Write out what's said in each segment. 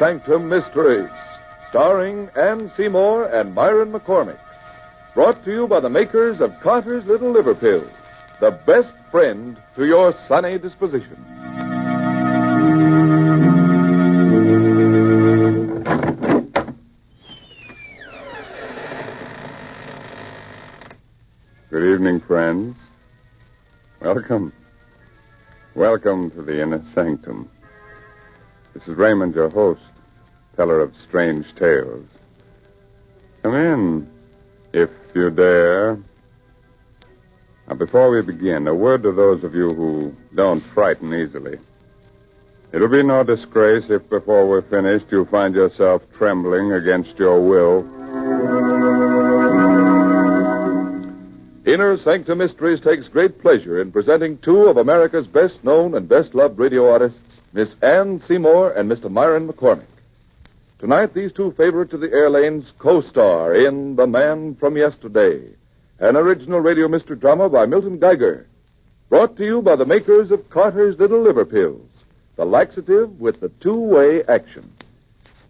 Sanctum Mysteries, starring Ann Seymour and Myron McCormick. Brought to you by the makers of Carter's Little Liver Pills, the best friend to your sunny disposition. Good evening, friends. Welcome. Welcome to the Inner Sanctum. This is Raymond, your host, teller of strange tales. Come in, if you dare. Now, before we begin, a word to those of you who don't frighten easily. It'll be no disgrace if before we're finished you find yourself trembling against your will. Inner Sanctum Mysteries takes great pleasure in presenting two of America's best-known and best-loved radio artists, Miss Ann Seymour and Mr. Myron McCormick. Tonight, these two favorites of the air lanes co-star in The Man from Yesterday, an original radio mystery drama by Milton Geiger, brought to you by the makers of Carter's Little Liver Pills, the laxative with the two-way action.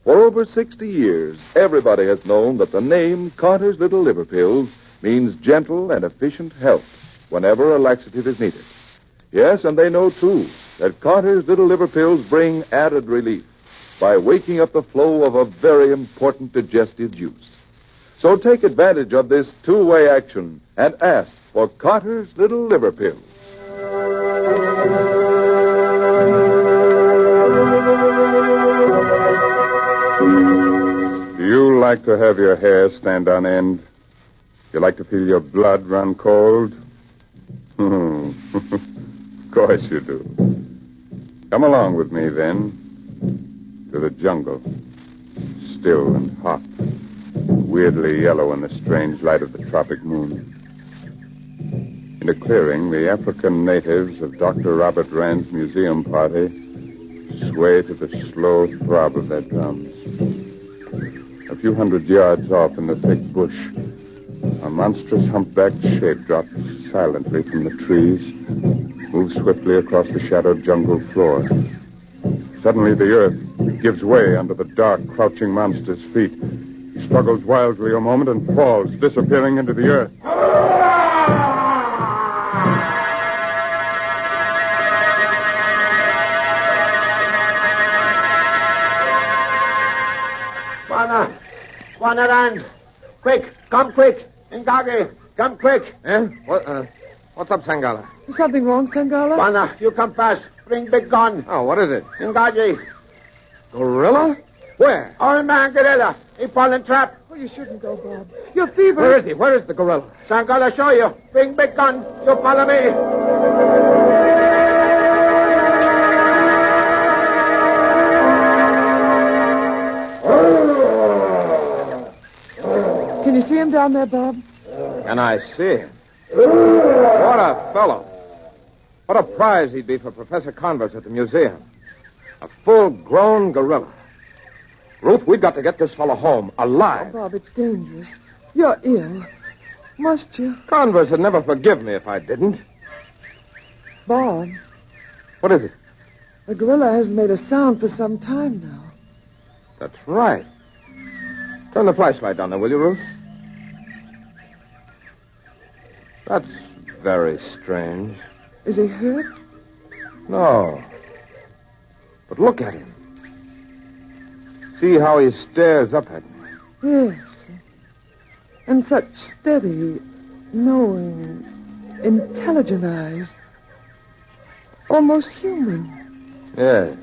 For over 60 years, everybody has known that the name Carter's Little Liver Pills means gentle and efficient help whenever a laxative is needed. Yes, and they know, too, that Carter's Little Liver Pills bring added relief by waking up the flow of a very important digestive juice. So take advantage of this two-way action and ask for Carter's Little Liver Pills. Do you like to have your hair stand on end? You like to feel your blood run cold? Of course you do. Come along with me, then, to the jungle. Still and hot, weirdly yellow in the strange light of the tropic moon. In a clearing, the African natives of Dr. Robert Rand's museum party sway to the slow throb of their drums. A few hundred yards off in the thick bush, a monstrous humpbacked shape drops silently from the trees, moves swiftly across the shadowed jungle floor. Suddenly the earth gives way under the dark, crouching monster's feet. He struggles wildly a moment and falls, disappearing into the earth. Wanna run. Quick, come quick. Ngagi, come quick. Eh? What's up, Sangala? Is something wrong, Sangala? Wana, you come fast. Bring big gun. Oh, what is it? Ngagi. Gorilla? Where? Old man gorilla. He fallen trap. Oh, you shouldn't go, Bob. You're feverish. Where is he? Where is the gorilla? Sangala show you. Bring big gun. You follow me. Can you see him down there, Bob? And I see him. What a fellow. What a prize he'd be for Professor Converse at the museum. A full-grown gorilla. Ruth, we've got to get this fellow home, alive. Oh, Bob, it's dangerous. You're ill. Must you? Converse would never forgive me if I didn't. Bob, What is it? the gorilla hasn't made a sound for some time now. That's right. Turn the flashlight down there, will you, Ruth? That's very strange. Is he hurt? No. But look at him. See how he stares up at me. Yes. And such steady, knowing, intelligent eyes. Almost human. Yes.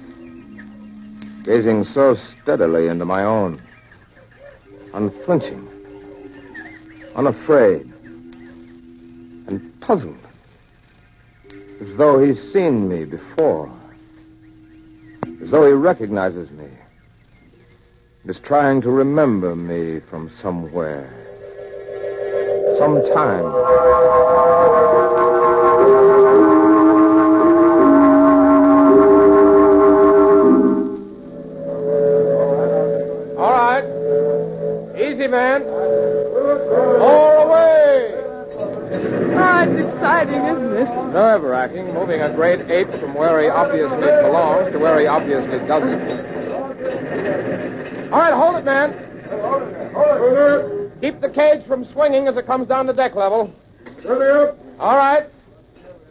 Gazing so steadily into my own. Unflinching. Unafraid. And puzzled. As though he's seen me before. As though he recognizes me. Is trying to remember me from somewhere. Sometime. All right. Easy, man. All away. Ah, it's exciting, isn't it? Nerve-wracking, moving a great ape from where he obviously belongs to where he obviously doesn't. All right, hold it, man. Hold it. Keep the cage from swinging as it comes down to deck level. All right.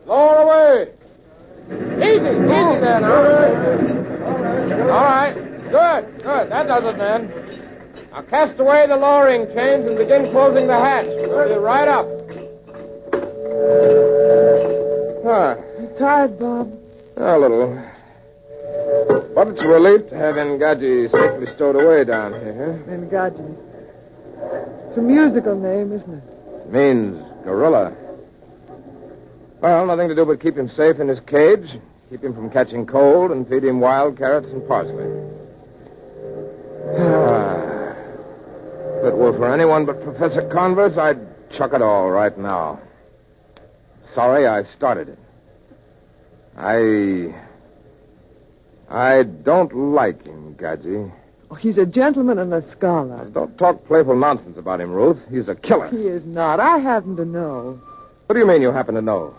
Lower away. Easy there now. All right. Good. That does it, man. Now cast away the lowering chains and begin closing the hatch. We'll be right up. I'm tired, Bob. A little. But it's a relief to have Engadji safely stowed away down here. Engadji. It's a musical name, isn't it? It means gorilla. Well, nothing to do but keep him safe in his cage, keep him from catching cold, and feed him wild carrots and parsley. If it were for anyone but Professor Converse, I'd chuck it all right now. Sorry I started it. I don't like him, Gadji. Oh, he's a gentleman and a scholar. Don't talk playful nonsense about him, Ruth. He's a killer. He is not. I happen to know. What do you mean you happen to know?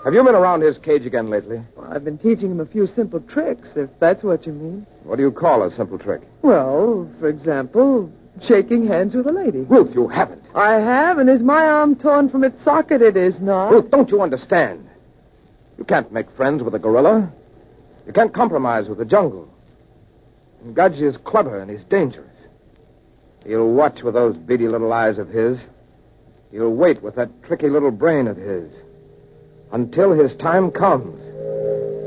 Have you been around his cage again lately? Well, I've been teaching him a few simple tricks, if that's what you mean. What do you call a simple trick? Well, for example, shaking hands with a lady. Ruth, you haven't. I have, and is my arm torn from its socket? It is not. Ruth, don't you understand? You can't make friends with a gorilla. You can't compromise with the jungle. And Gadji is clever and he's dangerous. He'll watch with those beady little eyes of his. He'll wait with that tricky little brain of his. Until his time comes.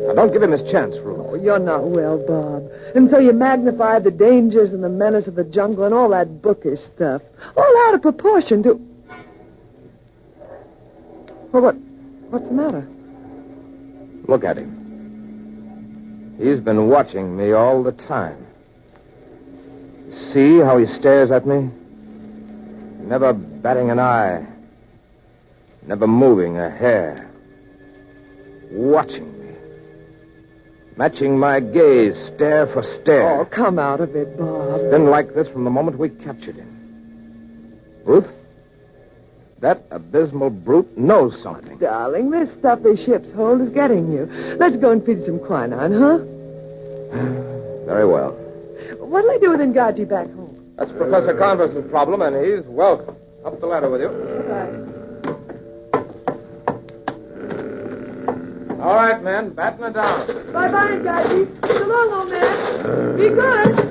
Now, don't give him his chance, Ruth. Oh, you're not well, Bob. And so you magnify the dangers and the menace of the jungle and all that bookish stuff. All out of proportion to... Well, what's the matter? Look at him. He's been watching me all the time. See how he stares at me? Never batting an eye. Never moving a hair. Watching me. Matching my gaze, stare for stare. Oh, come out of it, Bob. Been like this from the moment we captured him. Ruth, that abysmal brute knows something. Darling, this stuff this ship's hold is getting you. Let's go and feed some quinine, huh? Very well. What'll I do with Engadji back home? That's Professor Converse's problem, and he's welcome. Up the ladder with you. All right, men. Batten her down. Bye-bye, Engadji. So long, old man. Be good.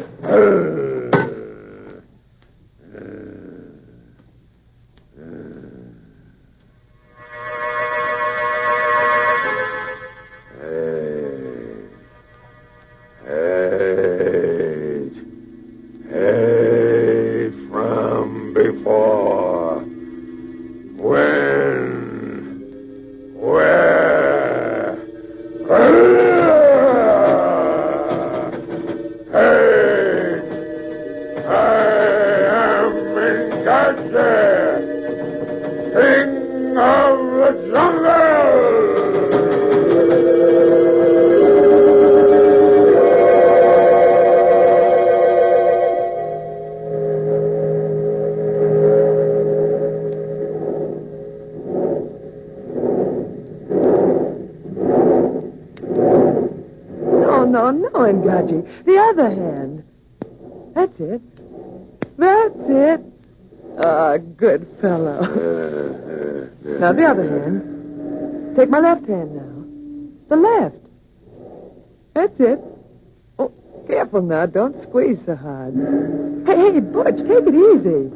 No, Engadji. The other hand. That's it. That's it. Ah, good fellow. Now, the other hand. Take my left hand now. The left. That's it. Oh, careful now. Don't squeeze so hard. Hey, Butch, take it easy.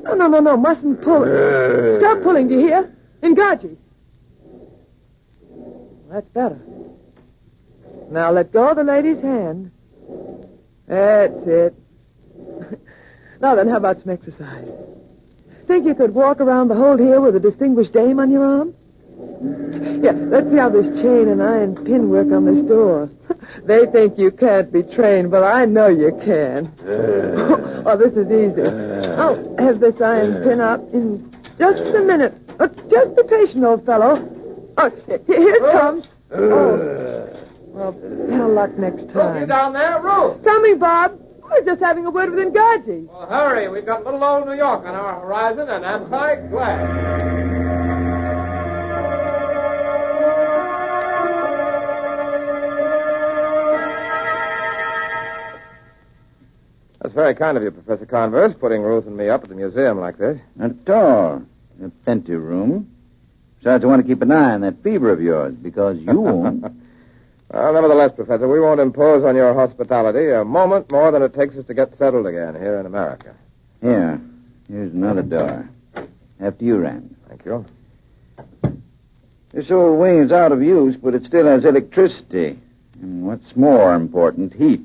No. Mustn't pull it. Stop pulling, do you hear? Engadji. That's better. Now let go of the lady's hand. That's it. Now then, how about some exercise? Think you could walk around the hold here with a distinguished dame on your arm? Yeah, let's see how this chain and iron pin work on this door. They think you can't be trained, but I know you can. Oh, this is easy. I'll have this iron pin up in just a minute. Just be patient, old fellow. Oh, here it comes. Oh. Well, better luck next time. Ruth, you down there? Ruth! Coming, Bob. We're just having a word with Engadji. Well, hurry. We've got little old New York on our horizon, and I'm quite glad. very kind of you, Professor Converse, putting Ruth and me up at the museum like this. Not at all. A plenty of room. Besides, I want to keep an eye on that fever of yours, because you won't. Well, nevertheless, Professor, we won't impose on your hospitality a moment more than it takes us to get settled again here in America. Here. Here's another door. After you, Rand. Thank you. This old wing is out of use, but it still has electricity. And what's more important, heat.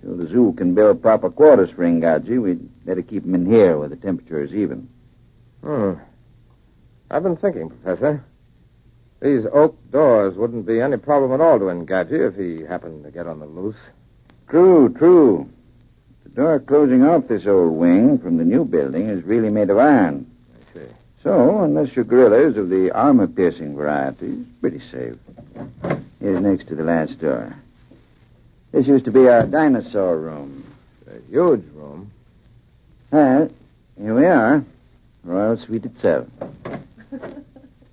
Till the zoo can build proper quarters for Ngaji, we'd better keep him in here where the temperature is even. I've been thinking, Professor. These oak doors wouldn't be any problem at all to Ngaji if he happened to get on the loose. True. The door closing off this old wing from the new building is really made of iron. I see. So, unless your gorilla is of the armor-piercing variety, it's pretty safe. Here's next to the last door. This used to be our dinosaur room. It's a huge room. Well, here we are. Royal Suite itself.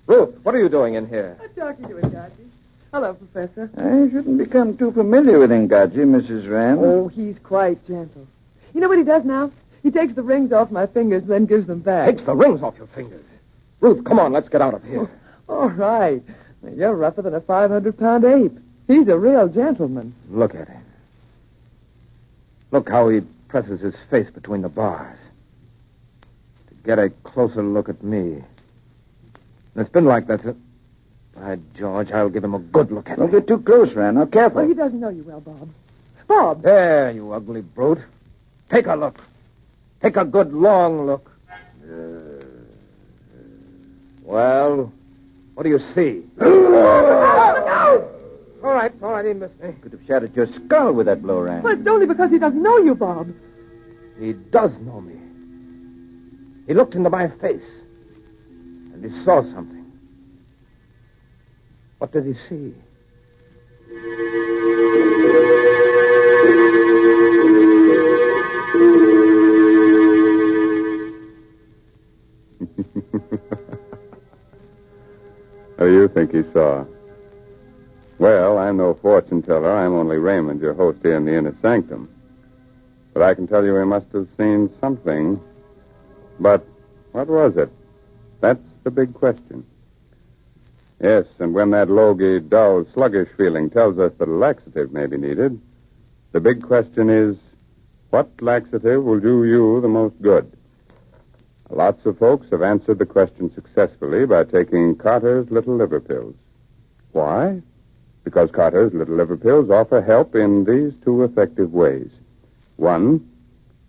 Ruth, what are you doing in here? I'm talking to Ngaji. Hello, Professor. I shouldn't become too familiar with Ngaji, Mrs. Rand. Oh, he's quite gentle. You know what he does now? He takes the rings off my fingers and then gives them back. Takes the rings off your fingers. Ruth, come on, let's get out of here. All right. You're rougher than a 500-pound ape. He's a real gentleman. Look at him. Look how he presses his face between the bars. To get a closer look at me. And it's been like that since... By George, I'll give him a good look at Don't me. get too close, Rand. Now, careful. Oh, he doesn't know you well, Bob. Bob! There, you ugly brute. Take a look. Take a good long look. Well, what do you see? All right, he missed me. Could have shattered your skull with that blow, Rand. Well, it's only because he doesn't know you, Bob. He does know me. He looked into my face, and he saw something. What did he see? What do you think he saw? Well, I'm no fortune teller. I'm only Raymond, your host here in the inner sanctum. But I can tell you he must have seen something. But what was it? That's the big question. Yes, and when that logy, dull, sluggish feeling tells us that a laxative may be needed, the big question is, what laxative will do you the most good? Lots of folks have answered the question successfully by taking Carter's Little Liver Pills. Why? Because Carter's Little Liver Pills offer help in these two effective ways. One,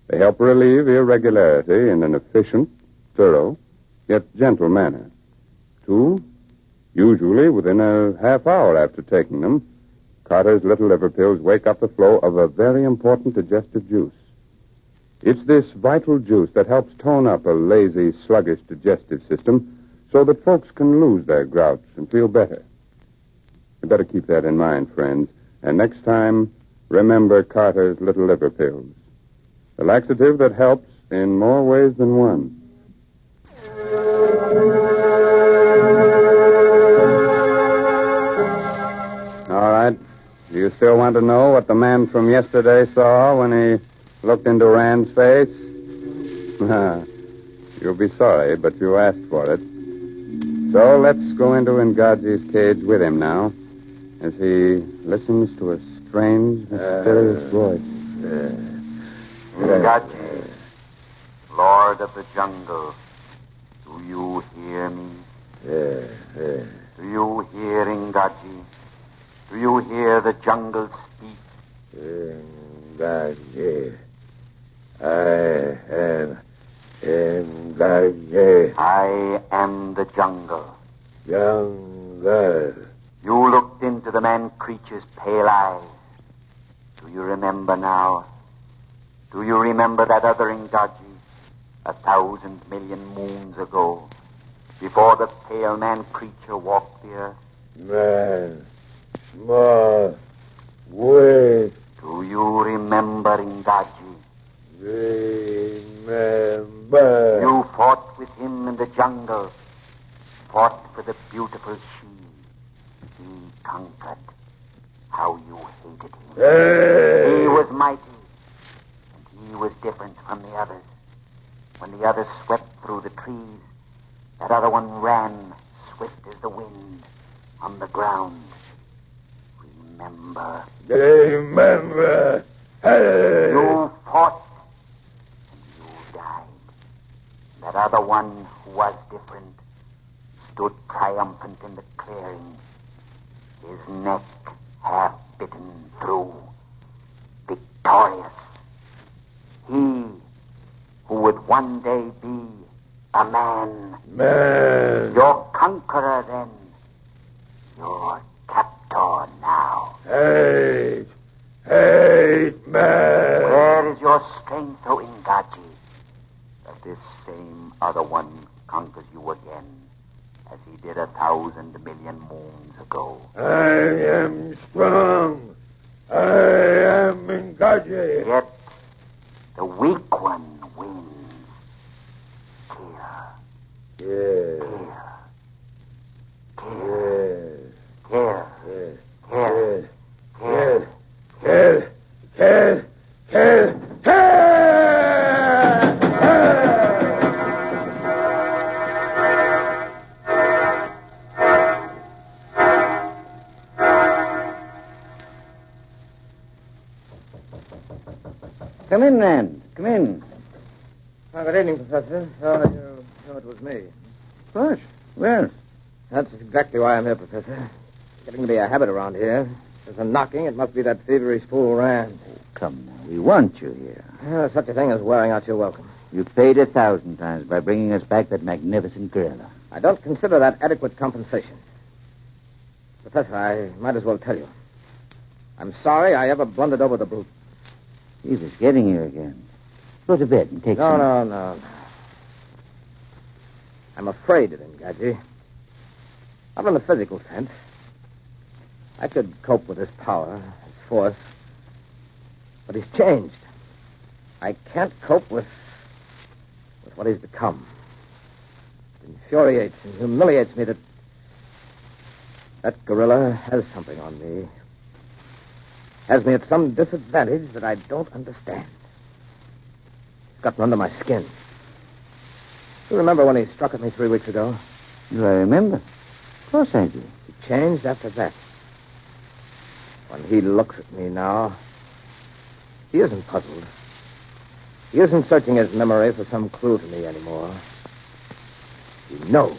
they help relieve irregularity in an efficient, thorough, yet gentle manner. Two, usually within a half hour after taking them, Carter's Little Liver Pills wake up the flow of a very important digestive juice. It's this vital juice that helps tone up a lazy, sluggish digestive system so that folks can lose their grouch and feel better. You better keep that in mind, friends. And next time, remember Carter's Little Liver Pills. The laxative that helps in more ways than one. All right. Do you still want to know what the man from yesterday saw when he looked into Rand's face? You'll be sorry, but you asked for it. So let's go into Ngaji's cage with him now, as he listens to a strange, mysterious voice. Ngaji, Lord of the Jungle, do you hear me? Do you hear Ngaji? Do you hear the jungle speak? Ngaji, I am Ngaji. I am the jungle. Jungle. You looked into the man-creature's pale eyes. Do you remember now? Do you remember that other Ngaji, 1,000 million moons ago, before the pale man-creature walked the earth? Man, small, wait. Do you remember Ngaji? Remember. You fought with him in the jungle, fought for the beautiful she. He conquered. How you hated him. Hey. He was mighty, and he was different from the others. When the others swept through the trees, that other one ran, swift as the wind, on the ground. Remember. Remember. Hey. You fought, and you died. That other one who was different stood triumphant in the clearing, his neck half bitten through, victorious. He who would one day be a man. Man. Your conqueror then. Your captor now. Hate, man. Where is your strength, O Ingaji, that this same other one conquers you again, as he did 1,000 million moons ago? I am strong. I am Ingaji. Yet the weak one wins. Here. Come in, Rand. Come in. Good evening, Professor. So you know it was me. Of course. Well, That's exactly why I'm here, Professor. It's getting to be a habit around here. There's a knocking. It must be that feverish fool Rand. come now. We want you here. Such a thing as wearing out your welcome. You paid 1,000 times by bringing us back that magnificent gorilla. I don't consider that adequate compensation. Professor, I might as well tell you. I'm sorry I ever blundered over the brute. He was getting you again. Go to bed and take some... No. I'm afraid of him, Gadget. Not in the physical sense. I could cope with his power, his force. But he's changed. I can't cope with what he's become. It infuriates and humiliates me that gorilla has something on me. Has me at some disadvantage that I don't understand. It's gotten under my skin. You remember when he struck at me 3 weeks ago? Do I remember? Of course I do. He changed after that. When he looks at me now, he isn't puzzled. He isn't searching his memory for some clue to me anymore. He knows.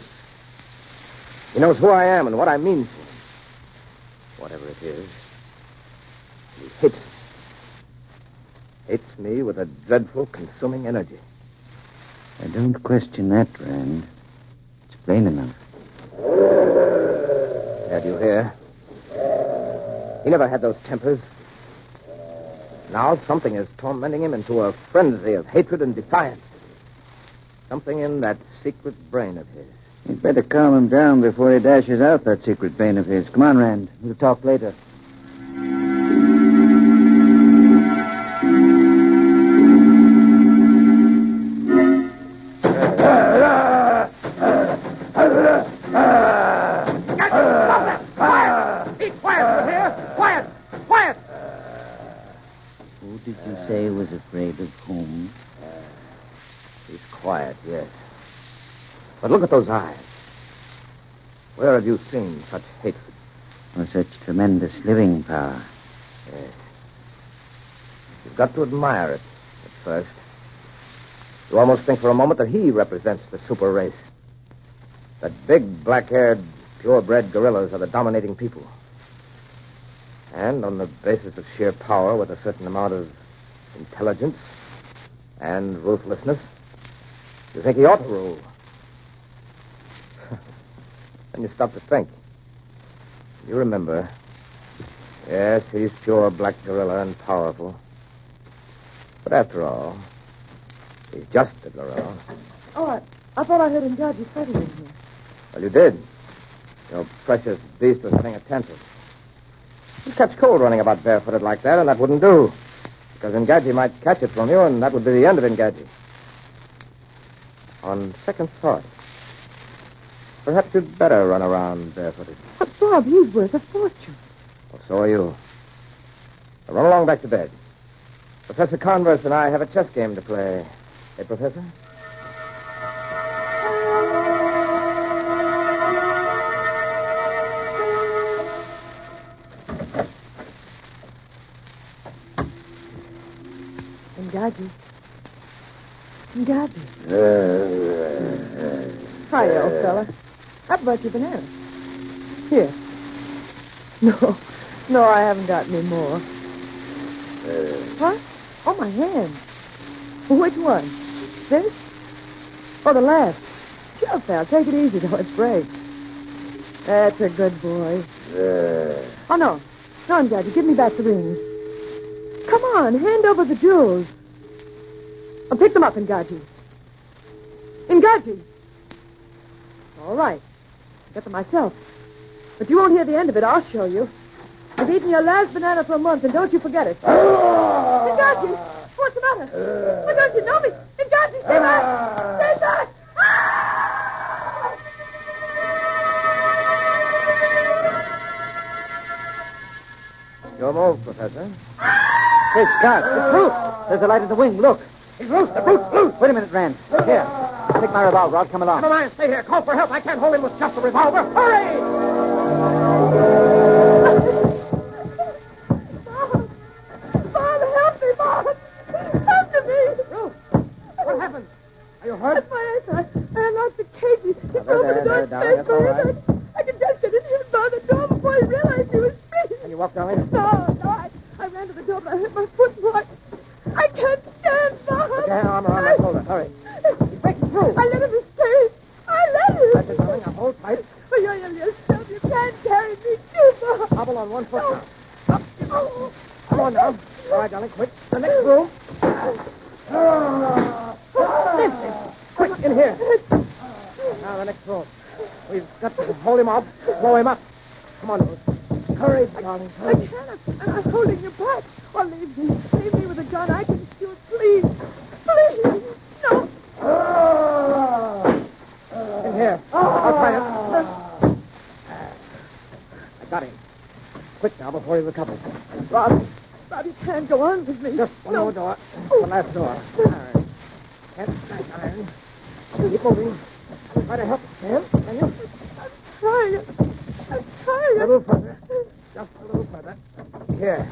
He knows who I am and what I mean to him. Whatever it is, he hates me. Hates me with a dreadful, consuming energy. I don't question that, Rand. It's plain enough. Had you hear? He never had those tempers. Now something is tormenting him into a frenzy of hatred and defiance. Something in that secret brain of his. You'd better calm him down before he dashes out that secret brain of his. Come on, Rand. We'll talk later. Did you say was afraid of whom? He's quiet, yes. But look at those eyes. Where have you seen such hatred? Or such tremendous living power? Yes. You've got to admire it at first. You almost think for a moment that he represents the super race. That big, black-haired, purebred gorillas are the dominating people. And on the basis of sheer power with a certain amount of intelligence and ruthlessness, you think he ought to rule. Then you stop to think. You remember. Yes, he's pure black gorilla and powerful. But after all, he's just a gorilla. Oh, I thought I heard him guard you fighting in here. Well, you did. Your precious beast was having a tantrum. You'd catch cold running about barefooted like that, and that wouldn't do. Because Ingaji might catch it from you, and that would be the end of Ingaji. On second thought, perhaps you'd better run around barefooted. But, Bob, he's worth a fortune. Well, so are you. Now run along back to bed. Professor Converse and I have a chess game to play. Hey, Professor? Gadget. Hi, old fella. How about your banana? Here. No, I haven't got any more. What? Oh, my hand. Which one? This? Oh, the left. Sure, pal. Take it easy, though. It breaks. That's a good boy. Oh, no. No, Gadget. Give me back the rings. Come on. Hand over the jewels. I'll pick them up, Ngaji. Ngaji! All right. I'll get them myself. But you won't hear the end of it. I'll show you. You've eaten your last banana for a month, and don't you forget it. Ngaji! What's the matter? Why don't you know me? Ngaji, stay back! Stay back! Your move, Professor. Hey, Scott, the fruit. There's a light in the wing. Look. He's loose. The fruit's loose. Wait a minute, Rand. Here. Take my revolver. I'll come along. Never mind. Stay here. Call for help. I can't hold him with just a revolver. Hurry! Bob, help me, Bob. Come to me. Ruth, what happened? Are you hurt? That's my ankle. I unlocked the cage. He broke the door space for him. I could just get in here and bar the door before he realized he was me. Can you walk down there? No, I ran to the door, but I hit my foot and walked. I can't stand, Bob. Put your arm around my shoulder. Hurry. He's breaking through. I let him escape. I let him. That's it, darling. Now hold tight. But you're yourself. You can't carry me too, Bob. Hobble on one foot now. Up. Oh. Come on now. All right, darling. Quick. The next room. Quick, in here. Now, the next room. We've got to hold him off. Blow him up. Come on, Ruth. Hurry, darling. I can't. I'm holding you back. Oh, leave me. Leave me with a gun. I can shoot. Please. Please. No. In here. I'll try it. I got him. Quick now before he recovers. Bob, you can't go on with me. Just one more door. The last door. Iron. Can't smash iron. Keep moving. Try to help. Can you? I'm trying. A little further. Just a little further. Here.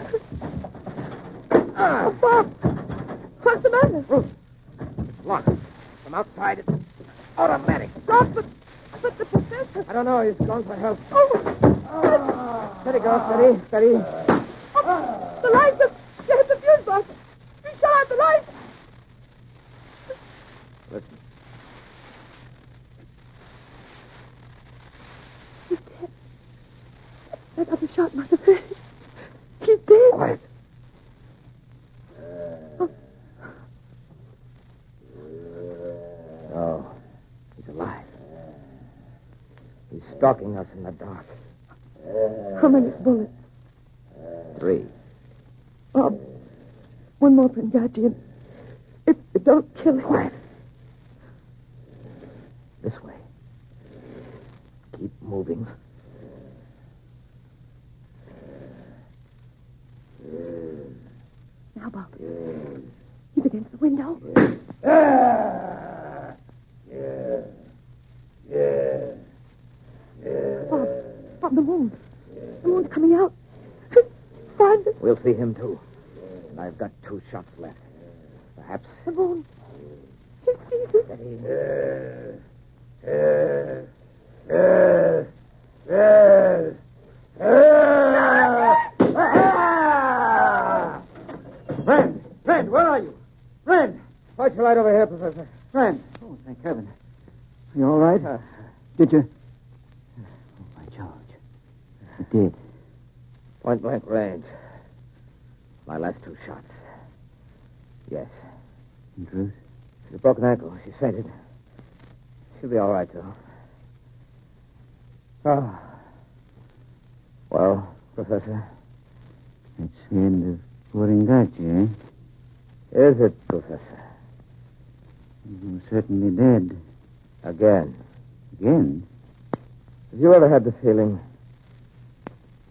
Oh, Bob. What's the matter? Ruth. It's locked. From outside, it's automatic. Bob, but the professor. I don't know. He's gone for help. Oh. Steady, girl. Steady. Oh, the lights have... You hit the fuse box. You shut out the lights. Listen. He's dead. That other shot must have hit him. He's dead. Quiet. No. He's alive. He's stalking us in the dark. How many bullets? 3. Bob, one more for Ngaji, and if you don't kill him... Quiet. This way. Keep moving. Now, Bob. He's against the window. Bob, the moon. The moon's coming out. Find us. We'll see him, too. And I've got 2 shots left. Perhaps... The moon. He sees us. Steady. Friend, where are you? Friend! Light your light over here, Professor. Friend. Oh, thank heaven. Are you all right? Did you? Oh, my George. You did. Point blank range. My last 2 shots. Yes. In truth? She's a broken ankle. She fainted. She'll be all right, though. Oh. Well, Professor? That's the end of Ngaji, eh? Is it, Professor? You're certainly dead. Again. Again? Have you ever had the feeling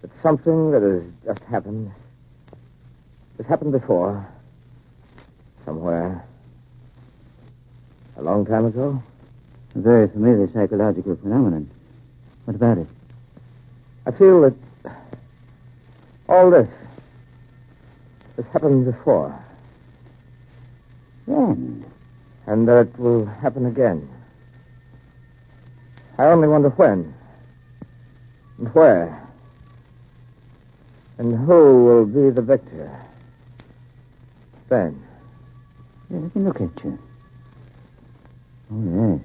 that something that has just happened before, Somewhere. A long time ago? A very familiar psychological phenomenon. What about it? I feel that all this has happened before. When? And that it will happen again. I only wonder when. And where. And who will be the victor. Then. Yeah, let me look at you. Oh, yes.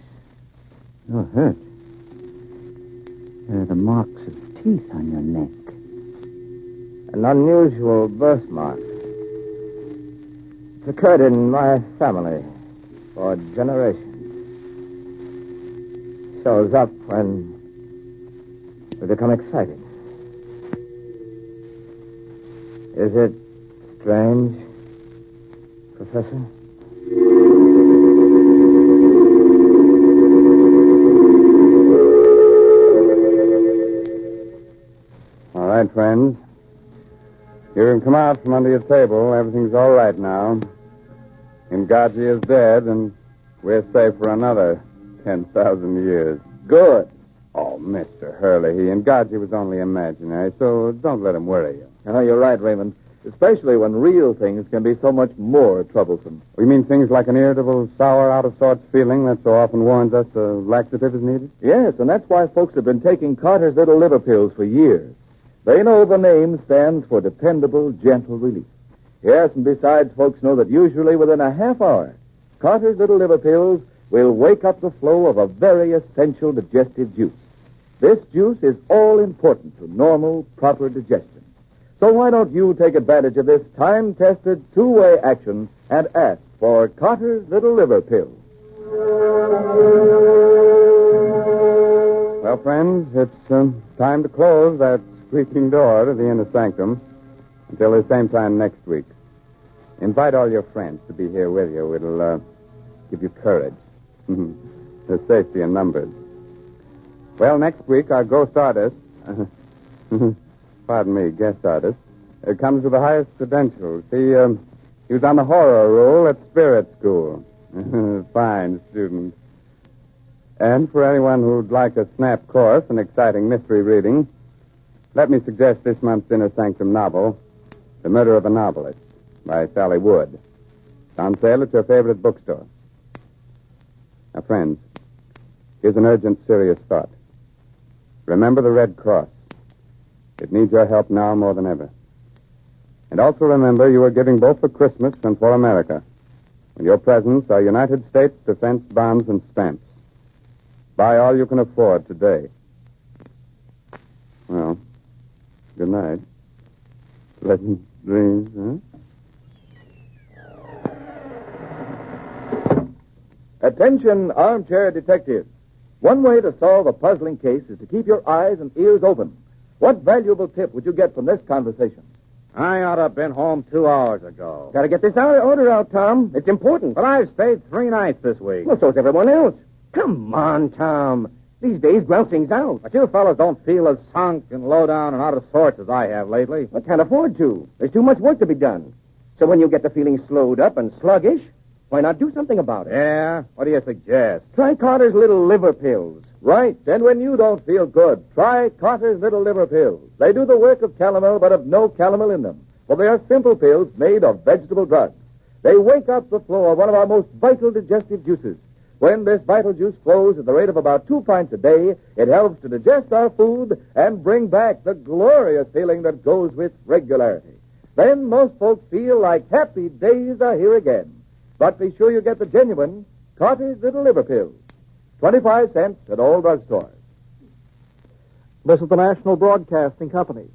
You're hurt. There are the marks of teeth on your neck. An unusual birthmark. It's occurred in my family for generations. Shows up when we become excited. Is it strange, Professor? All right, friends. You can come out from under your table. Everything's all right now. Ngaji is dead, and we're safe for another 10,000 years. Good. Oh, Mr. Hurley, Ngaji was only imaginary, so don't let him worry you. Oh, you're right, Raymond. Especially when real things can be so much more troublesome. We mean things like an irritable, sour, out-of-sorts feeling that so often warns us a laxative is needed? Yes, and that's why folks have been taking Carter's Little Liver Pills for years. They know the name stands for dependable, gentle relief. Yes, and besides, folks know that usually within a half hour, Carter's Little Liver Pills will wake up the flow of a very essential digestive juice. This juice is all important to normal, proper digestion. So why don't you take advantage of this time-tested two-way action and ask for Carter's Little Liver Pills? Well, friends, it's time to close that creaking door to the inner sanctum until the same time next week. Invite all your friends to be here with you. It'll give you courage. There's safety in numbers. Well, next week, our ghost artist, pardon me, guest artist, comes with the highest credentials. He was on the horror roll at Spirit School. Fine student. And for anyone who'd like a snap course in exciting mystery reading, let me suggest this month's Inner Sanctum novel, The Murder of a Novelist, by Sally Wood. It's on sale at your favorite bookstore. Now, friends, here's an urgent, serious thought. Remember the Red Cross. It needs your help now more than ever. And also remember you are giving both for Christmas and for America. And your presents are United States defense bonds and stamps. Buy all you can afford today. Well, good night. Pleasant dreams, huh? Attention, armchair detectives. One way to solve a puzzling case is to keep your eyes and ears open. What valuable tip would you get from this conversation? I ought to have been home 2 hours ago. Gotta get this order out, Tom. It's important. But I've stayed 3 nights this week. Well, so's everyone else. Come on, Tom. These days, grousing's out. But you fellas don't feel as sunk and low down and out of sorts as I have lately. I can't afford to. There's too much work to be done. So when you get the feeling slowed up and sluggish, why not do something about it? Yeah? What do you suggest? Try Carter's Little Liver Pills. Right. And when you don't feel good, try Carter's Little Liver Pills. They do the work of calomel, but have no calomel in them. For they are simple pills made of vegetable drugs. They wake up the flow of one of our most vital digestive juices. When this vital juice flows at the rate of about 2 pints a day, it helps to digest our food and bring back the glorious feeling that goes with regularity. Then most folks feel like happy days are here again. But be sure you get the genuine Carter's Little Liver Pills. 25 cents at all drugstores. This is the National Broadcasting Company.